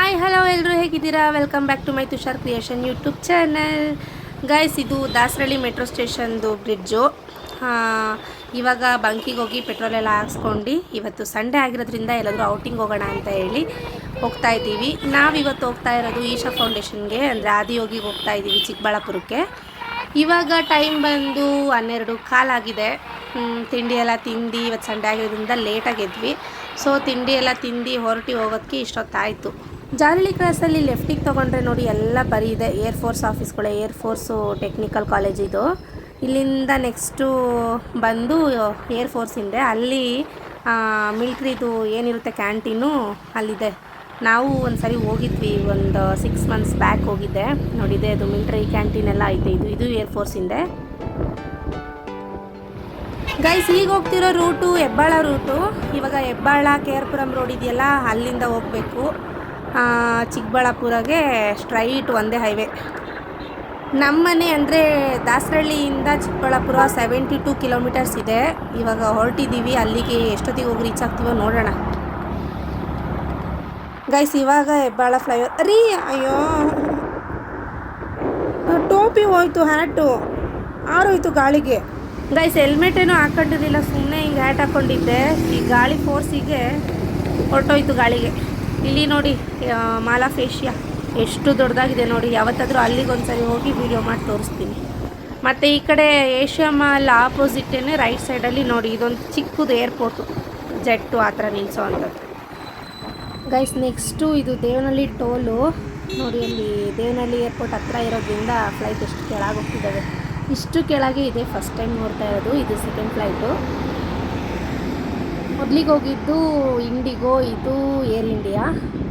Hi hello ಎಲ್ಲರೂ ಹೇಗಿದ್ದೀರಾ? Welcome back to my Tushar creation YouTube channel. Guys, ಇದು Dasarahalli metro ಸ್ಟೇಷನ್ದು bridge. ಇವಾಗ ಬಂಕಿಗೆ ಹೋಗಿ ಪೆಟ್ರೋಲ್ ಎಲ್ಲ ಹಾಕ್ಸ್ಕೊಂಡು ಇವತ್ತು ಸಂಡೇ ಆಗಿರೋದ್ರಿಂದ ಎಲ್ಲಾದರೂ ಔಟಿಂಗ್ ಹೋಗೋಣ ಅಂತ ಹೇಳಿ ಹೋಗ್ತಾ ಇದ್ದೀವಿ. ನಾವಿವತ್ತು ಹೋಗ್ತಾ ಇರೋದು ಈಶಾ ಫೌಂಡೇಶನ್ಗೆ, ಅಂದರೆ ಆದಿಯೋಗಿಗೆ ಹೋಗ್ತಾ ಇದ್ದೀವಿ, ಚಿಕ್ಕಬಳ್ಳಾಪುರಕ್ಕೆ. ಇವಾಗ ಟೈಮ್ ಬಂದು 12 ಕಾಲಾಗಿದೆ. ತಿಂಡಿ ಎಲ್ಲ ತಿಂದು ಇವತ್ತು ಸಂಡೇ ಆಗಿರೋದ್ರಿಂದ ಲೇಟಾಗಿ ಎದ್ವಿ. ಸೊ ತಿಂಡಿ ಎಲ್ಲ ತಿಂದು ಹೋಗೋದಕ್ಕೆ ಇಷ್ಟೊತ್ತಾಯಿತು. ಜಾಲಹಳ್ಳಿ ಕ್ರಾಸಲ್ಲಿ ಲೆಫ್ಟಿಗೆ ತೊಗೊಂಡ್ರೆ ನೋಡಿ ಎಲ್ಲ ಬರೀ ಇದೆ ಏರ್ಫೋರ್ಸ್ ಆಫೀಸ್ಗಳೇ, ಏರ್ಫೋರ್ಸು ಟೆಕ್ನಿಕಲ್ ಕಾಲೇಜ್ ಇದು. ಇಲ್ಲಿಂದ ನೆಕ್ಸ್ಟು ಬಂದು ಏರ್ಫೋರ್ಸ್ ಹಿಂದೆ ಅಲ್ಲಿ ಮಿಲ್ಟ್ರಿದು ಏನಿರುತ್ತೆ ಕ್ಯಾಂಟೀನು ಅಲ್ಲಿದೆ. ನಾವು ಒಂದು ಸರಿ ಹೋಗಿದ್ವಿ, ಒಂದು 6 ಮಂತ್ಸ್ ಬ್ಯಾಕ್ ಹೋಗಿದ್ದೆ. ನೋಡಿದೆ ಅದು ಮಿಲ್ಟ್ರಿ ಕ್ಯಾಂಟೀನ್ ಎಲ್ಲ ಐತೆ. ಇದು ಏರ್ಫೋರ್ಸ್ ಹಿಂದೆ. ಗೈಸ್, ಈಗ ಹೋಗ್ತಿರೋ ರೂಟು ಹೆಬ್ಬಾಳ ರೂಟು. ಇವಾಗ ಹೆಬ್ಬಾಳ KR ಪುರಂ ರೋಡ್ ಇದೆಯಲ್ಲ, ಅಲ್ಲಿಂದ ಹೋಗಬೇಕು ಚಿಕ್ಕಬಳ್ಳಾಪುರಗೆ. ಸ್ಟ್ರೈಟ್ ಒಂದೇ ಹೈವೇ. ನಮ್ಮ ಮನೆ ಅಂದರೆ ದಾಸರಳ್ಳಿಯಿಂದ ಚಿಕ್ಕಬಳ್ಳಾಪುರ 72 ಕಿಲೋಮೀಟರ್ಸ್ ಇದೆ. ಇವಾಗ ಹೊರಟಿದ್ದೀವಿ. ಅಲ್ಲಿಗೆ ಎಷ್ಟೊತ್ತಿಗೆ ಹೋಗಿ ರೀಚ್ ಆಗ್ತೀವೋ ನೋಡೋಣ. ಗೈಸ್, ಇವಾಗ ಹೆಬ್ಬಾಳ ಫ್ಲೈಓವರ್ ರೀ. ಅಯ್ಯೋ, ಟೋಪಿ ಹೋಯ್ತು, ಹ್ಯಾಟು ಆರೋಯ್ತು ಗಾಳಿಗೆ. ಗೈಸ್, ಹೆಲ್ಮೆಟೇನೂ ಹಾಕೊಂಡಿರಲಿಲ್ಲ, ಸುಮ್ಮನೆ ಹಿಂಗೆ ಹ್ಯಾಟ್ ಹಾಕ್ಕೊಂಡಿದ್ದೆ. ಈ ಗಾಳಿ ಫೋರ್ಸಿಗೆ ಹೊರಟೋಯ್ತು ಗಾಳಿಗೆ. ಇಲ್ಲಿ ನೋಡಿ ಮಾಲಾ ಫೇಶಿಯಾ ಎಷ್ಟು ದೊಡ್ಡದಾಗಿದೆ ನೋಡಿ. ಯಾವತ್ತಾದರೂ ಅಲ್ಲಿಗೊಂದ್ಸರಿ ಹೋಗಿ ವಿಡಿಯೋ ಮಾಡಿ ತೋರಿಸ್ತೀನಿ. ಮತ್ತು ಈ ಕಡೆ ಏಷ್ಯಾ ಮಾಲ್ ಆಪೋಸಿಟೇ ರೈಟ್ ಸೈಡಲ್ಲಿ ನೋಡಿ, ಇದೊಂದು ಚಿಕ್ಕದು ಏರ್ಪೋರ್ಟು, ಜೆಟ್ಟು ಆ ಥರ ನಿಲ್ಲಿಸೋ ಅಂಥದ್ದು. ಗೈಸ್, ನೆಕ್ಸ್ಟು ಇದು ದೇವನಹಳ್ಳಿ ಟೋಲು ನೋಡಿ. ಅಲ್ಲಿ ದೇವನಹಳ್ಳಿ ಏರ್ಪೋರ್ಟ್ ಹತ್ರ ಇರೋದ್ರಿಂದ ಫ್ಲೈಟ್ ಎಷ್ಟು ಕೆಳಗೆ ಹೋಗ್ತಿದ್ದಾವೆ. ಇಷ್ಟು ಕೆಳಗೆ ಇದೆ. ಫಸ್ಟ್ ಟೈಮ್ ನೋಡ್ತಾ ಇರೋದು. ಇದು ಸೆಕೆಂಡ್ ಫ್ಲೈಟು. ಮೊದಲಿಗೆ ಹೋಗಿದ್ದು ಇಂಡಿಗೋ, ಇದು ಏರ್ ಇಂಡಿಯಾ.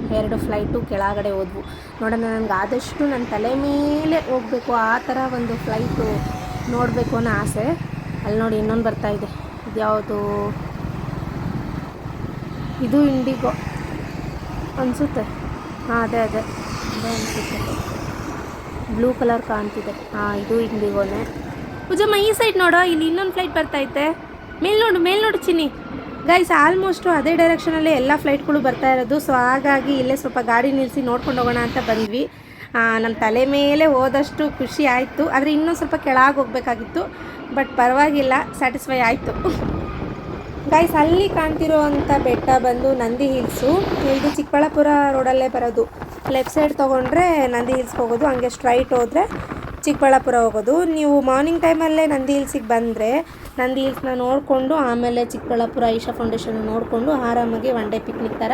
2 ಫ್ಲೈಟು ಕೆಳಗಡೆ ಹೋದ್ವು. ನೋಡೋಣ, ನನಗೆ ಆದಷ್ಟು ನನ್ನ ತಲೆ ಮೇಲೆ ಹೋಗಬೇಕು ಆ ಥರ ಒಂದು ಫ್ಲೈಟು ನೋಡಬೇಕು ಅನ್ನೋ ಆಸೆ. ಅಲ್ಲಿ ನೋಡಿ ಇನ್ನೊಂದು ಬರ್ತಾಯಿದೆ. ಇದು ಯಾವುದು? ಇದು ಇಂಡಿಗೋ ಅನಿಸುತ್ತೆ. ಹಾಂ, ಅದೇ ಅನಿಸುತ್ತೆ. ಬ್ಲೂ ಕಲರ್ ಕಾಣ್ತಿದೆ. ಇದು ಇಂಡಿಗೋನೇ. ಪೂಜಮ್ಮ, ಈ ಸೈಡ್ ನೋಡೋ, ಇಲ್ಲಿ ಇನ್ನೊಂದು ಫ್ಲೈಟ್ ಬರ್ತೈತೆ. ಮೇಲ್ ನೋಡು ಚಿನ್ನಿ. ಗೈಸ್, ಆಲ್ಮೋಸ್ಟು ಅದೇ ಡೈರೆಕ್ಷನಲ್ಲೇ ಎಲ್ಲ ಫ್ಲೈಟ್ಗಳು ಬರ್ತಾ ಇರೋದು. ಸೊ ಹಾಗಾಗಿ ಇಲ್ಲೇ ಸ್ವಲ್ಪ ಗಾಡಿ ನಿಲ್ಲಿಸಿ ನೋಡ್ಕೊಂಡು ಹೋಗೋಣ ಅಂತ ಬಂದ್ವಿ. ನಮ್ಮ ತಲೆ ಮೇಲೆ ಹೋದಷ್ಟು ಖುಷಿ ಆಯಿತು. ಆದರೆ ಇನ್ನೂ ಸ್ವಲ್ಪ ಕೆಳಗೆ ಹೋಗಬೇಕಾಗಿತ್ತು. ಬಟ್ ಪರವಾಗಿಲ್ಲ, ಸ್ಯಾಟಿಸ್ಫೈ ಆಯಿತು. ಗೈಸ್, ಅಲ್ಲಿ ಕಾಣ್ತಿರೋ ಅಂಥ ಬೆಟ್ಟ ಬಂದು ನಂದಿ ಹಿಲ್ಸು. ಇದು ಚಿಕ್ಕಬಳ್ಳಾಪುರ ರೋಡಲ್ಲೇ ಬರೋದು. ಲೆಫ್ಟ್ ಸೈಡ್ ತೊಗೊಂಡ್ರೆ ನಂದಿ ಹಿಲ್ಸ್ಗೆ ಹೋಗೋದು, ಹಂಗೆ ಸ್ಟ್ರೈಟ್ ಹೋದರೆ ಚಿಕ್ಕಬಳ್ಳಾಪುರ ಹೋಗೋದು. ನೀವು ಮಾರ್ನಿಂಗ್ ಟೈಮಲ್ಲೇ ನಂದಿ ಹಿಲ್ಸಿಗೆ ಬಂದರೆ ನಂದಿ ಹಿಲ್ಸ್ನ ನೋಡಿಕೊಂಡು ಆಮೇಲೆ ಚಿಕ್ಕಬಳ್ಳಾಪುರ ಈಶಾ ಫೌಂಡೇಶನ್ ನೋಡಿಕೊಂಡು ಆರಾಮಾಗಿ ಒನ್ ಡೇ ಪಿಕ್ನಿಕ್ ಥರ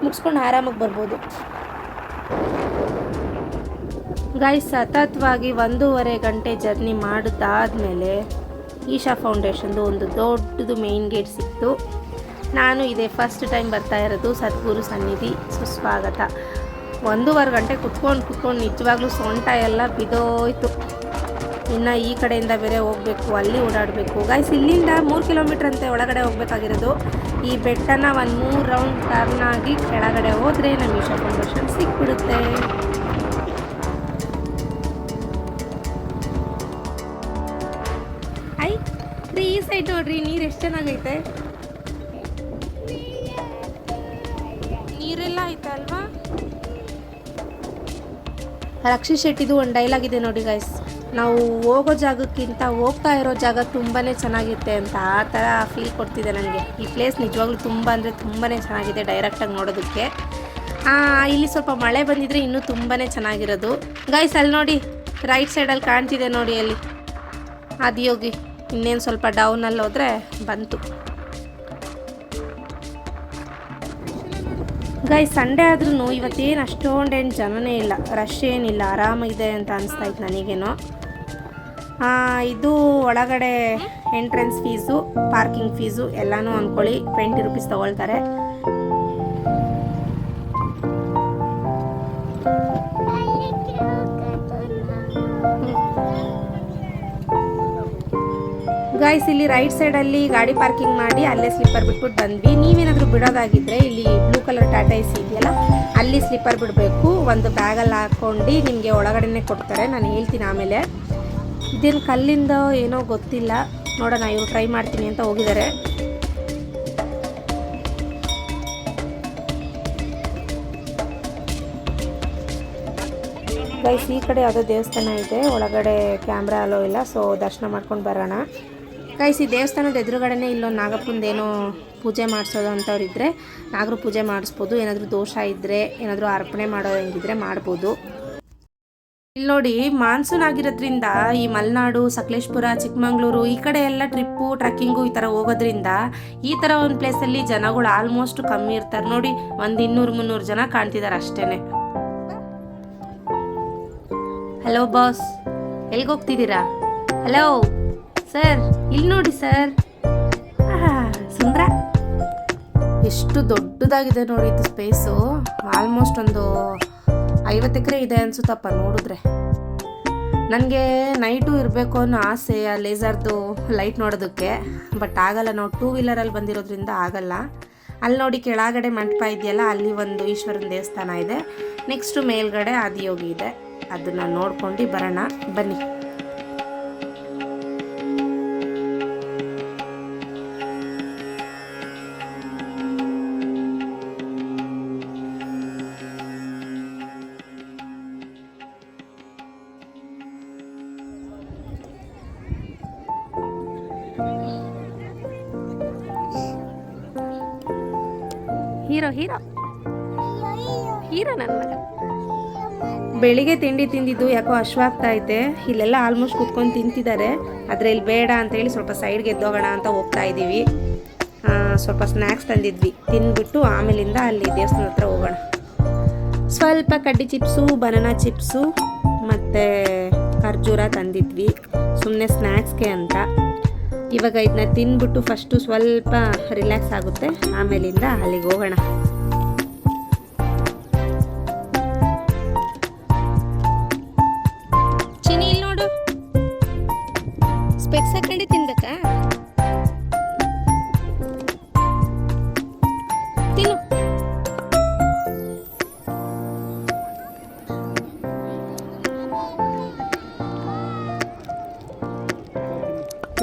ಮುಗಿಸ್ಕೊಂಡು ಆರಾಮಾಗಿ ಬರ್ಬೋದು. ಗೈಸ್, ಸತತವಾಗಿ 1.5 ಗಂಟೆ ಜರ್ನಿ ಮಾಡಿದ್ದಾದಮೇಲೆ ಈಶಾ ಫೌಂಡೇಶನ್ದು ಒಂದು ದೊಡ್ಡದು ಮೇಯ್ನ್ ಗೇಟ್ ಸಿಕ್ತು. ನಾನು ಇದೇ ಫಸ್ಟ್ ಟೈಮ್ ಬರ್ತಾ ಇರೋದು. ಸದ್ಗುರು ಸನ್ನಿಧಿ ಸುಸ್ವಾಗತ. 1.5 ಗಂಟೆ ಕುತ್ಕೊಂಡು ನಿಜವಾಗ್ಲೂ ಸೊಂಟ ಎಲ್ಲ ಬಿದ್ದೋಯ್ತು. ಇನ್ನು ಈ ಕಡೆಯಿಂದ ಬೇರೆ ಹೋಗಬೇಕು, ಅಲ್ಲಿ ಓಡಾಡಬೇಕು. ಗೈಸ್, ಇಲ್ಲಿಂದ 3 ಕಿಲೋಮೀಟ್ರ್ ಅಂತೆ ಒಳಗಡೆ ಹೋಗಬೇಕಾಗಿರೋದು. ಈ ಬೆಟ್ಟನ ಒಂದು 3 ರೌಂಡ್ ಟರ್ನ್ ಆಗಿ ಕೆಳಗಡೆ ಹೋದರೆ ನಮ್ಮ ಈಶಾ ಫೌಂಡೇಶನ್ ಸಿಕ್ಬಿಡುತ್ತೆ. ಈ ಸೈಡ್ ನೋಡ್ರಿ, ನೀರು ಎಷ್ಟು ಚೆನ್ನಾಗೈತೆ. ನೀರೆಲ್ಲ ಐತೆ ಅಲ್ವಾ. ರಕ್ಷಿ ಶೆಟ್ಟಿದು ಒಂದು ಡೈಲಾಗ್ ಇದೆ ನೋಡಿ ಗೈಸ್, ನಾವು ಹೋಗೋ ಜಾಗಕ್ಕಿಂತ ಹೋಗ್ತಾ ಇರೋ ಜಾಗ ತುಂಬಾ ಚೆನ್ನಾಗಿರುತ್ತೆ ಅಂತ. ಆ ಥರ ಫೀಲ್ ಕೊಡ್ತಿದೆ ನನಗೆ. ಈ ಪ್ಲೇಸ್ ನಿಜವಾಗ್ಲೂ ತುಂಬ ಅಂದರೆ ತುಂಬಾ ಚೆನ್ನಾಗಿದೆ ಡೈರೆಕ್ಟಾಗಿ ನೋಡೋದಕ್ಕೆ. ಇಲ್ಲಿ ಸ್ವಲ್ಪ ಮಳೆ ಬಂದಿದ್ರೆ ಇನ್ನೂ ತುಂಬಾ ಚೆನ್ನಾಗಿರೋದು. ಗೈಸ್, ಅಲ್ಲಿ ನೋಡಿ ರೈಟ್ ಸೈಡಲ್ಲಿ ಕಾಣ್ತಿದೆ ನೋಡಿ, ಅಲ್ಲಿ ಆದಿಯೋಗಿ. ಇನ್ನೇನು ಸ್ವಲ್ಪ ಡೌನಲ್ಲಿ ಹೋದರೆ ಬಂತು. ಗೈಸ್, ಸಂಡೇ ಆದ್ರೂ ಇವತ್ತೇನು ಅಷ್ಟೊಂದೇನು ಜನನೇ ಇಲ್ಲ, ರಶ್ ಏನಿಲ್ಲ, ಆರಾಮಾಗಿದೆ ಅಂತ ಅನಿಸ್ತಾಯಿತ್ತು ನನಗೇನೋ. ಇದು ಒಳಗಡೆ ಎಂಟ್ರೆನ್ಸ್ ಫೀಸು, ಪಾರ್ಕಿಂಗ್ ಫೀಸು ಎಲ್ಲನೂ ಅಂದ್ಕೊಳ್ಳಿ 20 ರೂಪೀಸ್ ತೊಗೊಳ್ತಾರೆ. ಗೈಸ್, ಇಲ್ಲಿ ರೈಟ್ ಸೈಡಲ್ಲಿ ಗಾಡಿ ಪಾರ್ಕಿಂಗ್ ಮಾಡಿ ಅಲ್ಲೇ ಸ್ಲಿಪ್ಪರ್ ಬಿಟ್ಬಿಟ್ಟು ಬಂದ್ವಿ. ನೀವೇನಾದರೂ ಬಿಡೋದಾಗಿದ್ದರೆ ಇಲ್ಲಿ ಬ್ಲೂ ಕಲರ್ ಟಾಟಾ ಎಸಿ ಇದೆಯಲ್ಲ, ಅಲ್ಲಿ ಸ್ಲಿಪ್ಪರ್ ಬಿಡಬೇಕು. ಒಂದು ಬ್ಯಾಗಲ್ಲಿ ಹಾಕ್ಕೊಂಡು ನಿಮಗೆ ಒಳಗಡೆನೇ ಕೊಡ್ತಾರೆ. ನಾನು ಹೇಳ್ತೀನಿ ಆಮೇಲೆ. ಇದೇನು ಕಲ್ಲಿಂದ ಏನೋ ಗೊತ್ತಿಲ್ಲ, ನೋಡೋಣ. ಇವರು ಟ್ರೈ ಮಾಡ್ತೀನಿ ಅಂತ ಹೋಗಿದ್ದಾರೆ. ಗೈಸ್ ಈ ಕಡೆ ಯಾವುದೋ ದೇವಸ್ಥಾನ ಇದೆ, ಒಳಗಡೆ ಕ್ಯಾಮ್ರಾ ಅಲೋ ಇಲ್ಲ, ಸೊ ದರ್ಶನ ಮಾಡ್ಕೊಂಡು ಬರೋಣ. ಗೈಸ್ ಈ ದೇವಸ್ಥಾನದ ಎದುರುಗಡೆನೇ ಇಲ್ಲೊಂದು ನಾಗಪ್ಪಂದೇನೋ ಪೂಜೆ ಮಾಡಿಸೋದು ಅಂಥವ್ರಿದ್ದರೆ ನಾಗರ ಪೂಜೆ ಮಾಡಿಸ್ಬೋದು. ಏನಾದರೂ ದೋಷ ಇದ್ದರೆ, ಏನಾದರೂ ಅರ್ಪಣೆ ಮಾಡೋ ಹೆಂಗಿದ್ರೆ ಮಾಡ್ಬೋದು. ಇಲ್ಲಿ ನೋಡಿ, ಮಾನ್ಸೂನ್ ಆಗಿರೋದ್ರಿಂದ ಈ ಮಲೆನಾಡು, ಸಕಲೇಶ್ಪುರ, ಚಿಕ್ಕಮಂಗ್ಳೂರು ಈ ಕಡೆ ಎಲ್ಲ ಟ್ರಿಪ್ಪು, ಟ್ರೆಕ್ಕಿಂಗು ಈ ಥರ ಹೋಗೋದ್ರಿಂದ ಈ ಥರ ಒಂದು ಪ್ಲೇಸಲ್ಲಿ ಜನಗಳು ಆಲ್ಮೋಸ್ಟ್ ಕಮ್ಮಿ ಇರ್ತಾರೆ. ನೋಡಿ, ಒಂದು 200-300 ಜನ ಕಾಣ್ತಿದ್ದಾರೆ ಅಷ್ಟೇ. ಹಲೋ ಬಾಸ್, ಎಲ್ಲಿಗೆ ಹೋಗ್ತಿದ್ದೀರಾ? ಹಲೋ ಸರ್, ಇಲ್ಲಿ ನೋಡಿ ಸರ್. ಸುಂದರ, ಎಷ್ಟು ದೊಡ್ಡದಾಗಿದೆ ನೋಡಿ ಇದು ಸ್ಪೇಸು. ಆಲ್ಮೋಸ್ಟ್ ಒಂದು 50 ಎಕರೆ ಇದೆ ಅನ್ಸುತ್ತಪ್ಪ ನೋಡಿದ್ರೆ. ನನಗೆ ನೈಟು ಇರಬೇಕು ಅನ್ನೋ ಆಸೆ ಆ ಲೇಸರ್ದು ಲೈಟ್ ನೋಡೋದಕ್ಕೆ, ಬಟ್ ಆಗಲ್ಲ. ನಾವು 2 ವೀಲರಲ್ಲಿ ಬಂದಿರೋದ್ರಿಂದ ಆಗಲ್ಲ. ಅಲ್ಲಿ ನೋಡಿ ಕೆಳಗಡೆ ಮಂಟಪ ಇದೆಯಲ್ಲ, ಅಲ್ಲಿ ಒಂದು ಈಶ್ವರನ ದೇವಸ್ಥಾನ ಇದೆ. ನೆಕ್ಸ್ಟು ಮೇಲ್ಗಡೆ ಆದಿಯೋಗಿ ಇದೆ, ಅದನ್ನು ನೋಡ್ಕೊಂಡು ಬರೋಣ ಬನ್ನಿ. ಹೀರೋ ಹೀರೋ ಹೀರೋ ನನ್ನ ಮಗ. ಬೆಳಿಗ್ಗೆ ತಿಂಡಿ ತಿಂದಿದ್ದು ಯಾಕೋ ಹಶ್ವಾಗ್ತಾ ಐತೆ. ಇಲ್ಲೆಲ್ಲ ಆಲ್ಮೋಸ್ಟ್ ಕೂತ್ಕೊಂಡು ತಿಂತಿದ್ದಾರೆ, ಆದರೆ ಇಲ್ಲಿ ಬೇಡ ಅಂತೇಳಿ ಸ್ವಲ್ಪ ಸೈಡ್ಗೆ ಎದ್ದೋಗೋಣ ಅಂತ ಹೋಗ್ತಾ ಇದ್ದೀವಿ. ಸ್ವಲ್ಪ ಸ್ನ್ಯಾಕ್ಸ್ ತಂದಿದ್ವಿ, ತಿಂದ್ಬಿಟ್ಟು ಆಮೇಲಿಂದ ಅಲ್ಲಿ ದೇವಸ್ಥಾನ ಹತ್ರ ಹೋಗೋಣ. ಸ್ವಲ್ಪ ಕಡ್ಡಿ ಚಿಪ್ಸು, ಬನಾನಾ ಚಿಪ್ಸು ಮತ್ತು ಖರ್ಜೂರ ತಂದಿದ್ವಿ ಸುಮ್ಮನೆ ಸ್ನ್ಯಾಕ್ಸ್ಗೆ ಅಂತ. ಇವಾಗ ಇದನ್ನ ತಿಂದ್ಬಿಟ್ಟು ಫಸ್ಟು ಸ್ವಲ್ಪ ರಿಲ್ಯಾಕ್ಸ್ ಆಗುತ್ತೆ, ಆಮೇಲಿಂದ ಅಲ್ಲಿಗೆ ಹೋಗೋಣ. ಚಿನಿ ಇಲ್ಲಿ ನೋಡು, ಸ್ಪೆಕ್ಸ್ ಹಾಕೊಂಡೆ ತಿನ್ಬೇಕಾ? ತಿನ್ನು.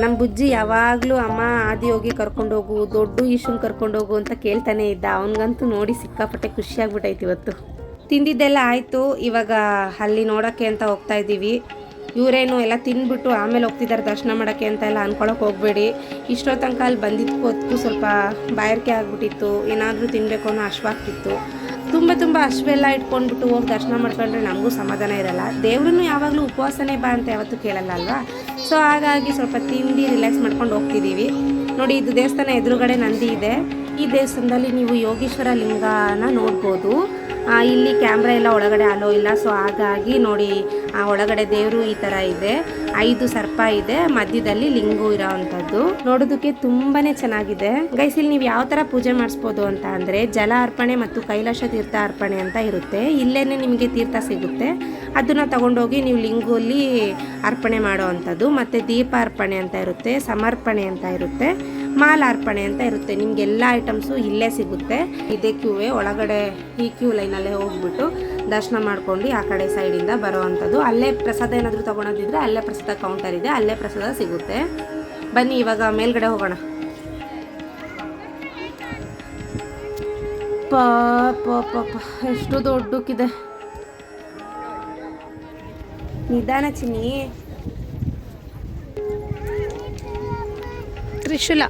ನಮ್ಮ ಬುಜ್ಜಿ ಯಾವಾಗಲೂ ಅಮ್ಮ ಆದಿಯೋಗಿ ಕರ್ಕೊಂಡೋಗು, ದೊಡ್ಡ ಈಶುನ್ ಕರ್ಕೊಂಡೋಗು ಅಂತ ಕೇಳ್ತಾನೆ ಇದ್ದ. ಅವನಿಗಂತೂ ನೋಡಿ ಸಿಕ್ಕಾಪಟ್ಟೆ ಖುಷಿಯಾಗ್ಬಿಟ್ಟೈತಿ ಇವತ್ತು. ತಿಂದಿದ್ದೆಲ್ಲ ಆಯಿತು, ಇವಾಗ ಅಲ್ಲಿ ನೋಡೋಕ್ಕೆ ಅಂತ ಹೋಗ್ತಾ ಇದ್ದೀವಿ. ಇವರೇನು ಎಲ್ಲ ತಿಂದ್ಬಿಟ್ಟು ಆಮೇಲೆ ಹೋಗ್ತಿದ್ದಾರೆ ದರ್ಶನ ಮಾಡೋಕ್ಕೆ ಅಂತ ಎಲ್ಲ ಅಂದ್ಕೊಳಕ್ಕೆ ಹೋಗಬೇಡಿ. ಇಷ್ಟೋ ತನಕ ಅಲ್ಲಿ ಬಂದಿದ್ದಕ್ಕೂ ಸ್ವಲ್ಪ ಬಾಯಾರಿಕೆ ಆಗಿಬಿಟ್ಟಿತ್ತು, ಏನಾದರೂ ತಿನ್ನಬೇಕು ಅನ್ನೋ ಹಶ್ವಾಗ್ತಿತ್ತು. ತುಂಬ ಹಶ್ವೆಲ್ಲ ಇಟ್ಕೊಂಡ್ಬಿಟ್ಟು ಹೋಗಿ ದರ್ಶನ ಮಾಡ್ಕೊಂಡ್ರೆ ನಮಗೂ ಸಮಾಧಾನ ಇರಲ್ಲ. ದೇವ್ರನ್ನು ಯಾವಾಗಲೂ ಉಪವಾಸನೇ ಬಾ ಅಂತ ಯಾವತ್ತೂ ಕೇಳಲ್ಲ ಅಲ್ವಾ. ಸೊ ಹಾಗಾಗಿ ಸ್ವಲ್ಪ ತಿಂದು ರಿಲ್ಯಾಕ್ಸ್ ಮಾಡ್ಕೊಂಡು ಹೋಗ್ತಿದ್ದೀವಿ. ನೋಡಿ, ಇದು ದೇವಸ್ಥಾನ ಎದುರುಗಡೆ ನಂದಿ ಇದೆ. ಈ ದೇವಸ್ಥಾನದಲ್ಲಿ ನೀವು ಯೋಗೀಶ್ವರ ಲಿಂಗನ ನೋಡ್ಬೋದು. ಇಲ್ಲಿ ಕ್ಯಾಮ್ರಾ ಎಲ್ಲ ಒಳಗಡೆ ಅಲೋ ಇಲ್ಲ, ಸೊ ಹಾಗಾಗಿ ನೋಡಿ ಒಳಗಡೆ ದೇವರು ಈ ಥರ ಇದೆ. 5 ಸರ್ಪ ಇದೆ, ಮಧ್ಯದಲ್ಲಿ ಲಿಂಗು ಇರೋ ಅಂಥದ್ದು. ನೋಡೋದಕ್ಕೆ ತುಂಬಾ ಚೆನ್ನಾಗಿದೆ. ಗೈಸ್, ಇಲ್ಲಿ ನೀವು ಯಾವ ಥರ ಪೂಜೆ ಮಾಡಿಸ್ಬೋದು ಅಂತ ಅಂದರೆ ಜಲ ಅರ್ಪಣೆ ಮತ್ತು ಕೈಲಾಸ ತೀರ್ಥ ಅರ್ಪಣೆ ಅಂತ ಇರುತ್ತೆ. ಇಲ್ಲೇನೆ ನಿಮಗೆ ತೀರ್ಥ ಸಿಗುತ್ತೆ, ಅದನ್ನು ತಗೊಂಡೋಗಿ ನೀವು ಲಿಂಗಲ್ಲಿ ಅರ್ಪಣೆ ಮಾಡೋ ಅಂಥದ್ದು. ಮತ್ತು ದೀಪ ಅರ್ಪಣೆ ಅಂತ ಇರುತ್ತೆ, ಸಮರ್ಪಣೆ ಅಂತ ಇರುತ್ತೆ, ಮಾಲಾರ್ಪಣೆ ಅಂತ ಇರುತ್ತೆ. ನಿಮಗೆಲ್ಲ ಐಟಮ್ಸು ಇಲ್ಲೇ ಸಿಗುತ್ತೆ. ಇದೇ ಕ್ಯೂವೇ, ಒಳಗಡೆ ಈ ಕ್ಯೂ ಲೈನಲ್ಲೇ ಹೋಗ್ಬಿಟ್ಟು ದರ್ಶನ ಮಾಡ್ಕೊಂಡು ಆ ಕಡೆ ಸೈಡಿಂದ ಬರೋ ಅಂಥದ್ದು. ಅಲ್ಲೇ ಪ್ರಸಾದ ಏನಾದರೂ ತೊಗೊಳೋದಿದ್ರೆ ಅಲ್ಲೇ ಪ್ರಸಾದ ಕೌಂಟರ್ ಇದೆ, ಅಲ್ಲೇ ಪ್ರಸಾದ ಸಿಗುತ್ತೆ. ಬನ್ನಿ ಇವಾಗ ಮೇಲ್ಗಡೆ ಹೋಗೋಣ. ಪಾಪ ಎಷ್ಟು ದೊಡ್ಡಕ್ಕಿದೆ. ನಿಧಾನ ಚಿನ್ನಿ. ತ್ರಿಶೂಲ.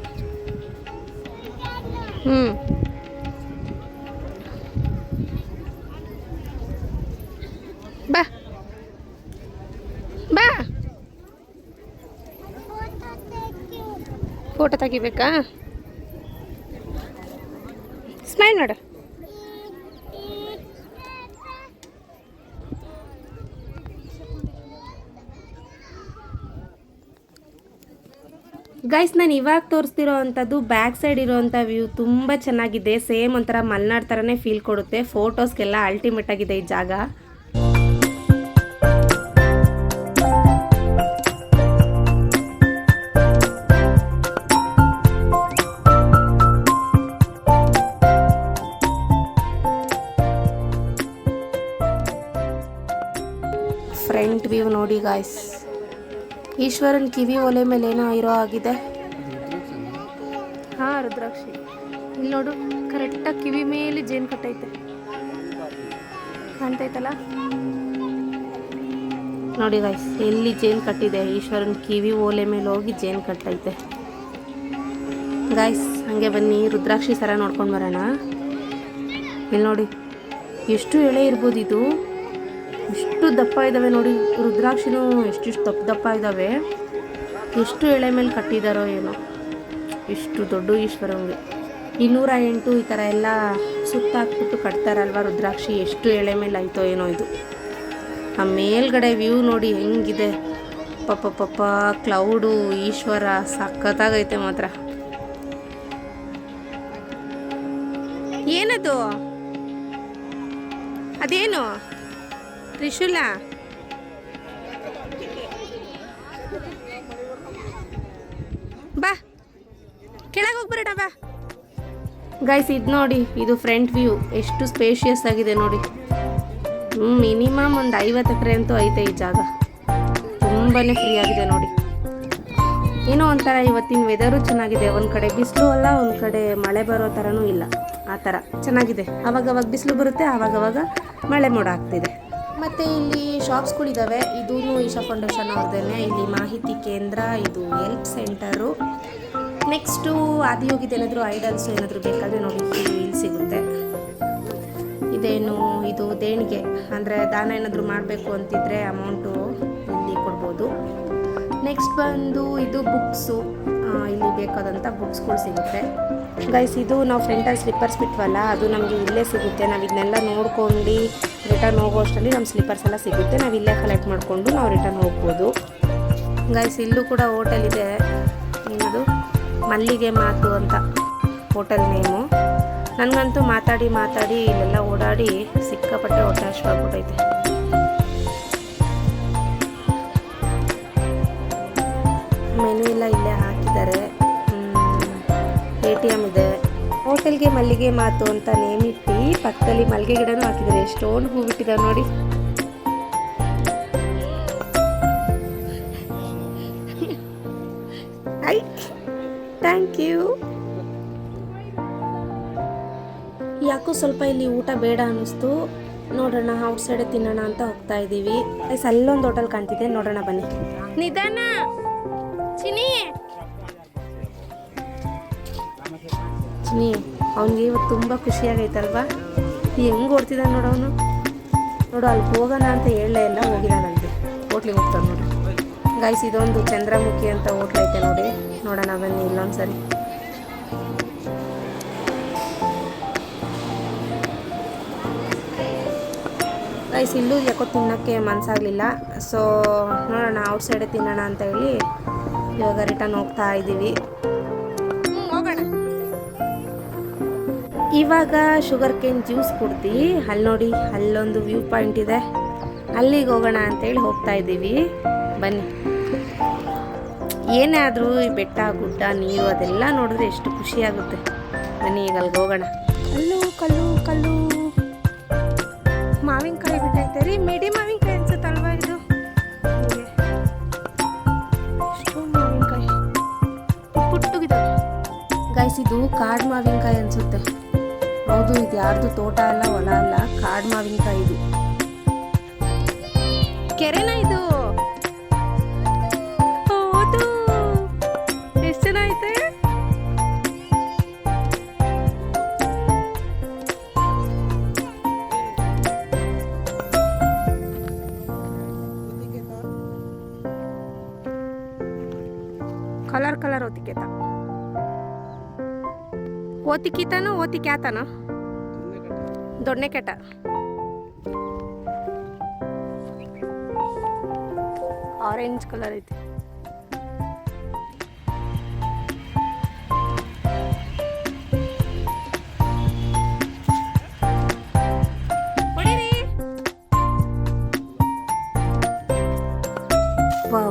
ಬಾ ಬಾ, ಫೋಟೋ ತೆಗಿಬೇಕಾ? ಸ್ಮೈಲ್ ಮಾಡು. ಗೈಸ್, ನಾನು ಇವಾಗ ತೋರಿಸ್ತಿರೋ ಅಂಥದ್ದು ಬ್ಯಾಕ್ ಸೈಡ್ ಇರೋವಂಥ ವ್ಯೂ ತುಂಬ ಚೆನ್ನಾಗಿದೆ. ಸೇಮ್ ಒಂಥರ ಮಲೆನಾಡು ಥರನೇ ಫೀಲ್ ಕೊಡುತ್ತೆ. ಫೋಟೋಸ್ಗೆಲ್ಲ ಅಲ್ಟಿಮೇಟ್ ಆಗಿದೆ ಈ ಜಾಗ. ಫ್ರಂಟ್ ವ್ಯೂ ನೋಡಿ ಗಾಯ್ಸ್. ಈಶ್ವರನ್ ಕಿವಿ ಒಲೆ ಮೇಲೆ ಏನೋ ಇರೋ ಆಗಿದೆ. ಹಾಂ, ರುದ್ರಾಕ್ಷಿ. ಇಲ್ಲಿ ನೋಡು, ಕರೆಕ್ಟಾಗಿ ಕಿವಿ ಮೇಲೆ ಜೇನು ಕಟ್ಟೈತೆ, ಕಾಣ್ತೈತಲ್ಲ. ನೋಡಿ ಗೈಸ್, ಎಲ್ಲಿ ಜೇನು ಕಟ್ಟಿದೆ, ಈಶ್ವರನ ಕಿವಿ ಓಲೆ ಮೇಲೆ ಹೋಗಿ ಜೇನು ಕಟ್ಟೈತೆ ಗೈಸ್. ಹಾಗೆ ಬನ್ನಿ ರುದ್ರಾಕ್ಷಿ ಸರ ನೋಡ್ಕೊಂಡು ಬರೋಣ. ಇಲ್ಲಿ ನೋಡಿ ಎಷ್ಟು ಎಳೆ ಇರ್ಬೋದು, ಇದು ಎಷ್ಟು ದಪ್ಪ ಇದ್ದಾವೆ ನೋಡಿ. ರುದ್ರಾಕ್ಷಿನೂ ಎಷ್ಟಿಷ್ಟು ದಪ್ಪ ದಪ್ಪ ಇದ್ದಾವೆ. ಎಷ್ಟು ಎಳೆ ಮೇಲೆ ಕಟ್ಟಿದಾರೋ ಏನೋ, ಎಷ್ಟು ದೊಡ್ಡ ಈಶ್ವರಂಗೆ. 208 ಈ ಥರ ಎಲ್ಲ ಸುತ್ತಾಕ್ಬಿಟ್ಟು ಕಟ್ತಾರಲ್ವ ರುದ್ರಾಕ್ಷಿ. ಎಷ್ಟು ಎಳೆ ಮೇಲೆ ಆಯಿತೋ ಏನೋ ಇದು. ಆ ಮೇಲ್ಗಡೆ ವ್ಯೂ ನೋಡಿ ಹೆಂಗಿದೆ, ಪಪ್ಪ ಕ್ಲೌಡು, ಈಶ್ವರ ಸಖತ್ತಾಗೈತೆ ಮಾತ್ರ. ಏನದು, ಅದೇನು ತ್ರಿಶೂಲ? ಬಾ ಕೆಳಗೆ ಹೋಗ್ಬರೋಣ ಬಾ ಗೈಸ್. ಇದು ನೋಡಿ, ಇದು ಫ್ರಂಟ್ ವ್ಯೂ ಎಷ್ಟು ಸ್ಪೇಷಿಯಸ್ ಆಗಿದೆ ನೋಡಿ. ಮಿನಿಮಮ್ ಒಂದು 50 ಎಕರೆ ಅಂತೂ ಐತೆ ಈ ಜಾಗ. ತುಂಬಾ ಫ್ರೀ ಆಗಿದೆ ನೋಡಿ. ಏನೋ ಒಂಥರ ಇವತ್ತಿನ ವೆದರು ಚೆನ್ನಾಗಿದೆ. ಒಂದು ಕಡೆ ಬಿಸಿಲು ಅಲ್ಲ, ಒಂದು ಕಡೆ ಮಳೆ ಬರೋ ಥರನೂ ಇಲ್ಲ. ಆ ಥರ ಚೆನ್ನಾಗಿದೆ. ಆವಾಗವಾಗ ಬಿಸಿಲು ಬರುತ್ತೆ, ಆವಾಗವಾಗ ಮಳೆ ಮೋಡ ಆಗ್ತಿದೆ. ಮತ್ತು ಇಲ್ಲಿ ಶಾಪ್ಸ್ಗಳಿದ್ದಾವೆ. ಇದೂ ಈಶಾ ಫೌಂಡೇಶನ್ ಅವ್ರದ್ದೇನೆ. ಇಲ್ಲಿ ಮಾಹಿತಿ ಕೇಂದ್ರ, ಇದು ಹೆಲ್ಪ್ ಸೆಂಟರು. ನೆಕ್ಸ್ಟು ಆದಿಯೋಗಿದ್ದು ಏನಾದರೂ ಐಡಲ್ಸ್ ಏನಾದರೂ ಬೇಕಾದರೆ ನೋಡಿ ಇಲ್ಲಿ ಸಿಗುತ್ತೆ. ಇದೇನು, ಇದು ದೇಣಿಗೆ ಅಂದರೆ ದಾನ ಏನಾದರೂ ಮಾಡಬೇಕು ಅಂತಿದ್ರೆ ಅಮೌಂಟು ಇಲ್ಲಿ ಕೊಡ್ಬೋದು. ನೆಕ್ಸ್ಟ್ ಬಂದು ಇದು ಬುಕ್ಸು, ಇಲ್ಲಿ ಬೇಕಾದಂಥ ಬುಕ್ಸ್ಗಳು ಸಿಗುತ್ತೆ ಗೈಸ್. ಇದು ನಾವು ಫ್ರಂಟಲ್ಲಿ ಸ್ಲಿಪ್ಪರ್ಸ್ ಬಿಟ್ವಲ್ಲ, ಅದು ನಮಗೆ ಇಲ್ಲೇ ಸಿಗುತ್ತೆ. ನಾವು ಇದನ್ನೆಲ್ಲ ನೋಡ್ಕೊಂಡು ರಿಟರ್ನ್ ಹೋಗೋ ಅಷ್ಟರಲ್ಲಿ ನಮ್ಮ ಸ್ಲಿಪ್ಪರ್ಸ್ ಎಲ್ಲ ಸಿಗುತ್ತೆ. ನಾವು ಇಲ್ಲೇ ಕಲೆಕ್ಟ್ ಮಾಡಿಕೊಂಡು ನಾವು ರಿಟರ್ನ್ ಹೋಗ್ಬೋದು ಗೈಸ್. ಇಲ್ಲೂ ಕೂಡ ಹೋಟೆಲ್ ಇದೆ. ಏನದು, ಮಲ್ಲಿಗೆ ಮಾತು ಅಂತ ಹೋಟೆಲ್ ನೇಮು. ನನಗಂತೂ ಮಾತಾಡಿ ಇಲ್ಲೆಲ್ಲ ಓಡಾಡಿ ಸಿಕ್ಕಾಪಟ್ಟೆ ಹೊಟ್ಟೆ ಹಶ್ವಾಗ್ಬಿಟ್ಟೈತೆ. ಮೆನು ಎಲ್ಲ ಇಲ್ಲೇ ಹಾಕಿದ್ದಾರೆ. ATM ಇದೆ. ಹೋಟೆಲ್ಗೆ ಮಲ್ಲಿಗೆ ಮಾತು ಅಂತ ನೇಮಿಟ್ಟು ಪಕ್ಕದಲ್ಲಿ ಮಲ್ಲಿಗೆ ಗಿಡನೂ ಹಾಕಿದ್ದಾರೆ. ಎಷ್ಟೊಂದು ಹೂ ಬಿಟ್ಟಿದ್ದಾರೆ ನೋಡಿ. Thank you. ಯಾಕೋ ಸ್ವಲ್ಪ ಇಲ್ಲಿ ಊಟ ಬೇಡ ಅನ್ನಿಸ್ತು. ನೋಡೋಣ ಔಟ್ಸೈಡೆ ತಿನ್ನೋಣ ಅಂತ ಹೋಗ್ತಾ ಇದ್ದೀವಿ. ಅಲ್ಲೊಂದು ಹೋಟೆಲ್ ಕಾಣ್ತಿದೆ, ನೋಡೋಣ ಬನ್ನಿ. ನಿಧಾನ ಚಿನಿ. ಅವನಿಗೆ ಇವತ್ತು ತುಂಬ ಖುಷಿಯಾಗೈತಲ್ವಾ. ಹೆಂಗೆ ಓಡ್ತಿದ್ದ ನೋಡೋನು. ನೋಡು, ಅಲ್ಲಿ ಹೋಗೋಣ ಅಂತ ಹೇಳಲೇ ಇಲ್ಲ, ಹೋಗಿದ್ದಾನಂತೆ. ಹೋಟ್ಲಿಗೆ ಹೋಗ್ತಾನೆ ನೋಡಿ ಗೈಸ್. ಇದೊಂದು ಚಂದ್ರಮುಖಿ ಅಂತ ಹೋಟ್ಲ್ ಐತೆ ನೋಡಿ. ನೋಡೋಣ ಬನ್ನಿ ಇಲ್ಲೊಂದ್ಸರಿ. ಗೈಸ್ ಇಲ್ಲೂ ಯಾಕೋ ತಿನ್ನೋಕ್ಕೆ ಮನಸ್ಸಾಗಲಿಲ್ಲ. ಸೊ ನೋಡೋಣ ಔಟ್ಸೈಡೆ ತಿನ್ನೋಣ ಅಂತ ಹೇಳಿ ಇವಾಗ ರಿಟರ್ನ್ ಹೋಗ್ತಾ ಇದ್ದೀವಿ. ಹೋಗೋಣ. ಇವಾಗ ಶುಗರ್ ಕೇನ್ ಜ್ಯೂಸ್ ಕುಡ್ದು ಅಲ್ಲಿ ನೋಡಿ, ಅಲ್ಲೊಂದು ವ್ಯೂ ಪಾಯಿಂಟ್ ಇದೆ, ಅಲ್ಲಿಗೆ ಹೋಗೋಣ ಅಂತೇಳಿ ಹೋಗ್ತಾ ಇದ್ದೀವಿ. ಬನ್ನಿ. ಏನೇ ಆದರೂ ಈ ಬೆಟ್ಟ ಗುಡ್ಡ ನೀರು ಅದೆಲ್ಲ ನೋಡಿದ್ರೆ ಎಷ್ಟು ಖುಷಿಯಾಗುತ್ತೆ. ಬನ್ನಿ ಈಗ ಅಲ್ಲಿಗೆ ಹೋಗೋಣ. ಕಲ್ಲು ಮಾವಿನಕಾಯಿ ಬಿಟ್ಟೈತೆ ರೀ. ಮಿಡಿ ಮಾವಿನಕಾಯಿ ಅನ್ಸುತ್ತಲ್ವಾ ಇದು. ಎಷ್ಟು ಮಾವಿನಕಾಯಿ ಪುಟ್ಟುಗಿದಾವೆ ಗೈಸ್. ಇದು ಕಾಡು ಮಾವಿನಕಾಯಿ ಅನ್ಸುತ್ತೆ. ಹೌದು, ಇದು ಯಾರ್ದು ತೋಟ ಅಲ್ಲ, ಹೊಲ ಅಲ್ಲ, ಕಾಡು ಮಾವಿನಕಾಯಿ ಇದು. ಕೆರೆನ ಇದು. ಹೌದು, ಎಷ್ಟು ಚೆನ್ನಾಗೈತೆ. ಕಲರ್ ಓತಿಕೇತ ಓತಿಕೀತಾನೋ ಓತಿಕ್ಯಾತಾನೋ ದೊಣ್ಣೆ ಕೆಟ. ಆರೆಂಜ್ ಕಲರ್ ಐತಿ.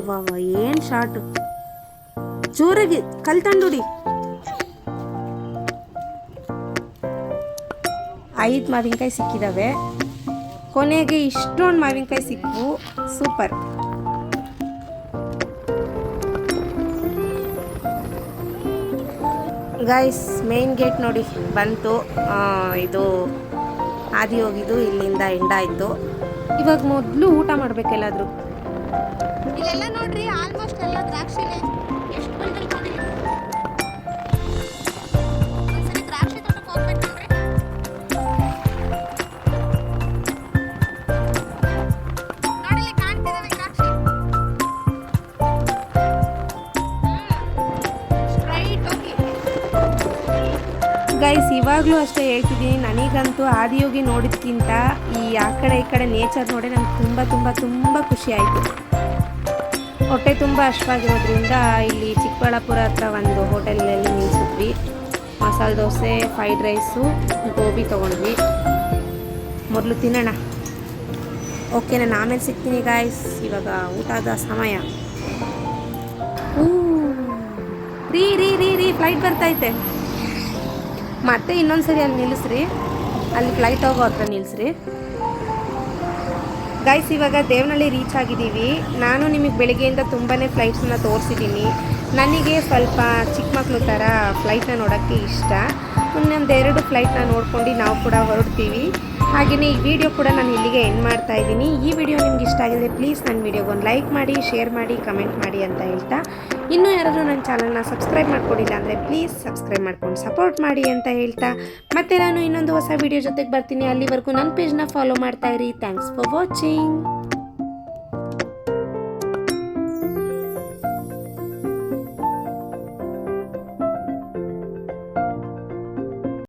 ವಾ ಏನ್ ಶಾರ್ಟ್. ಜೋರಾಗಿ ಕಲ್ ತಂಡುಡಿ. 5 ಮಾವಿನಕಾಯಿ ಸಿಕ್ಕಿದಾವೆ. ಕೊನೆಗೆ ಇಷ್ಟೊಂದು ಮಾವಿನಕಾಯಿ ಸಿಕ್ಕು. ಸೂಪರ್. ಗೈಸ್ ಮೇನ್ ಗೇಟ್ ನೋಡಿ ಬಂತು. ಇದು ಆದಿ ಹೋಗಿದ್ದು ಇಲ್ಲಿಂದ ಎಂಡ ಆಯಿತು. ಇವಾಗ ಮೊದಲು ಊಟ ಮಾಡಬೇಕೆಲ್ಲಾದರೂ. ಇಲ್ಲೆಲ್ಲ ನೋಡ್ರಿ ಆಲ್ಮೋಸ್ಟ್ ಎಲ್ಲ ದ್ರಾಕ್ಷಿನೇ. ಎಷ್ಟು ಬಂಡಲ್ ನೋಡಿ. ಒಂದ್ಸರಿ ದ್ರಾಕ್ಷಿ ತೋಟಕ್ಕೆ ಹೋಗ್ಬೇಕು ನೋಡ್ರಿ. ನೋಡಲಿ ಕಾಣ್ತಿದಾವೆ ದ್ರಾಕ್ಷಿ. ಸ್ಟ್ರೈಟ್ ಹೋಗಿ ಗೈಸ್. ಇವಾಗಲೂ ಅಷ್ಟೇ ಹೇಳ್ತಿದ್ದೀನಿ, ನನಗಂತೂ ಆದಿಯೋಗಿ ನೋಡಿದ್ಕಿಂತ ಆ ಕಡೆ ನೇಚರ್ ನೋಡಿ ನನಗೆ ತುಂಬ ತುಂಬ ತುಂಬ ಖುಷಿ ಆಯಿತು. ಹೊಟ್ಟೆ ತುಂಬ ಹಶ್ವಾಗಿರೋದ್ರಿಂದ ಇಲ್ಲಿ ಚಿಕ್ಕಬಳ್ಳಾಪುರ ಹತ್ರ ಒಂದು ಹೋಟೆಲಲ್ಲಿ ನಿಲ್ಲಿಸಿದ್ವಿ. ಮಸಾಲೆ ದೋಸೆ, ಫ್ರೈಡ್ ರೈಸು, ಗೋಬಿ ತೊಗೊಂಡ್ವಿ. ಮೊದಲು ತಿನ್ನೋಣ. ಓಕೆ, ನಾನು ಆಮೇಲೆ ಸಿಗ್ತೀನಿ ಗಾಯ್ಸ್. ಇವಾಗ ಊಟದ ಸಮಯ. ರೀ ಫ್ಲೈಟ್ ಬರ್ತೈತೆ. ಮತ್ತೆ ಇನ್ನೊಂದ್ಸರಿ ಅಲ್ಲಿ ನಿಲ್ಲಿಸ್ರಿ, ಅಲ್ಲಿ ಫ್ಲೈಟ್ ಹೋಗೋ ಹತ್ರ ನಿಲ್ಲಿಸ್ರಿ ಗೈಸ್. ಇವಾಗ ದೇವನಹಳ್ಳಿ ರೀಚ್ ಆಗಿದ್ದೀವಿ. ನಾನು ನಿಮಗೆ ಬೆಳಿಗ್ಗೆಯಿಂದ ತುಂಬಾ ಫ್ಲೈಟ್ಸನ್ನ ತೋರಿಸಿದ್ದೀನಿ. ನನಗೆ ಸ್ವಲ್ಪ ಚಿಕ್ಕ ಮಕ್ಕಳು ಥರ ಫ್ಲೈಟ್ನ ನೋಡೋಕ್ಕೆ ಇಷ್ಟ. ಇನ್ನೊಂದು 2 ಫ್ಲೈಟ್ನ ನೋಡ್ಕೊಂಡು ನಾವು ಕೂಡ ಹೊರಡ್ತೀವಿ. ಹಾಗೆಯೇ ಈ ವಿಡಿಯೋ ಕೂಡ ನಾನು ಇಲ್ಲಿಗೆ ಎಂಡ್ ಮಾಡ್ತಾ ಇದ್ದೀನಿ. ಈ ವಿಡಿಯೋ ನಿಮ್ಗೆ ಇಷ್ಟ ಆಗಿದ್ರೆ ಪ್ಲೀಸ್ ನನ್ನ ವಿಡಿಯೋಗೆ ಒಂದು ಲೈಕ್ ಮಾಡಿ, ಶೇರ್ ಮಾಡಿ, ಕಮೆಂಟ್ ಮಾಡಿ ಅಂತ ಹೇಳ್ತಾ, ಇನ್ನೂ ಯಾರಾದರೂ ನನ್ನ ಚಾನಲ್ನ ಸಬ್ಸ್ಕ್ರೈಬ್ ಮಾಡ್ಕೊಂಡಿಲ್ಲ ಅಂದರೆ ಪ್ಲೀಸ್ ಸಬ್ಸ್ಕ್ರೈಬ್ ಮಾಡ್ಕೊಂಡು ಸಪೋರ್ಟ್ ಮಾಡಿ ಅಂತ ಹೇಳ್ತಾ, ಮತ್ತೆ ನಾನು ಇನ್ನೊಂದು ಹೊಸ ವಿಡಿಯೋ ಜೊತೆಗೆ ಬರ್ತೀನಿ. ಅಲ್ಲಿವರೆಗೂ ನನ್ನ ಪೇಜ್ನ ಫಾಲೋ ಮಾಡ್ತಾಯಿರಿ. Thanks for watching.